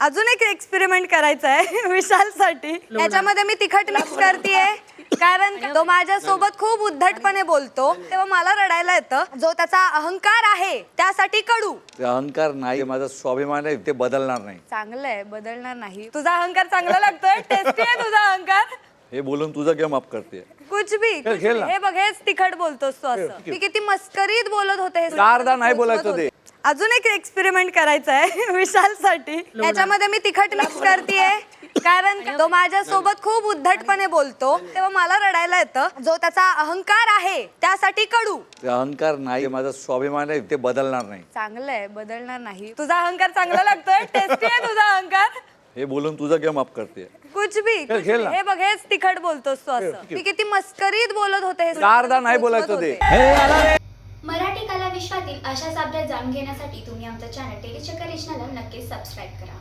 अजून एक एक्सपेरिमेंट करायचा आहे विशालसाठी। याच्यामध्ये मी तिखट मिक्स करतेय कारण तो माझ्या सोबत खूप उद्धटपणे बोलतो तेव्हा मला रडायला येतं। जो त्याचा अहंकार आहे त्यासाठी कडू। अहंकार नाही, माझा स्वाभिमान आहे, ते बदलणार नाही। चांगलं आहे, बदलणार नाही। तुझा अहंकार चांगला लागतोय, टेस्टी आहे तुझा अहंकार। हे बोलून तुझा गेम माफ करते। कुछ भी खेळ ना। हे बघ, हेच तिखट बोलतोस तू असं। मी किती मस्करीत बोलत होते हे चारदा नाही बोलायचं ते। अजून एक एक्सपेरिमेंट करायचा आहे विशालसाठी। याच्यामध्ये मी तिखट मिक्स करतेय कारण तो माझ्या सोबत खूप उद्धटपणे बोलतो तेव्हा मला रडायला येतं। जो त्याचा अहंकार आहे त्यासाठी कडू। अहंकार नाही, माझा स्वाभिमान आहे, ते बदलणार नाही। चांगलं आहे, बदलणार नाही। तुझा अहंकार चांगला लागतोय, टेस्टी आहे तुझा अहंकार। हे बोलून तुझा गेम माफ करते। कुछ भी खेळ ना। हे बघ, हेच तिखट बोलतोस तू असं। मी किती मस्करीत बोलत होते हे चारदा नाही बोलायचं ते। मराठी कला विश्वातील अशाच अपडेट जाणून घेण्यासाठी तुम्ही आमचं चॅनल टेलीचक्कर रिजनला नक्कीच सबस्क्राईब करा।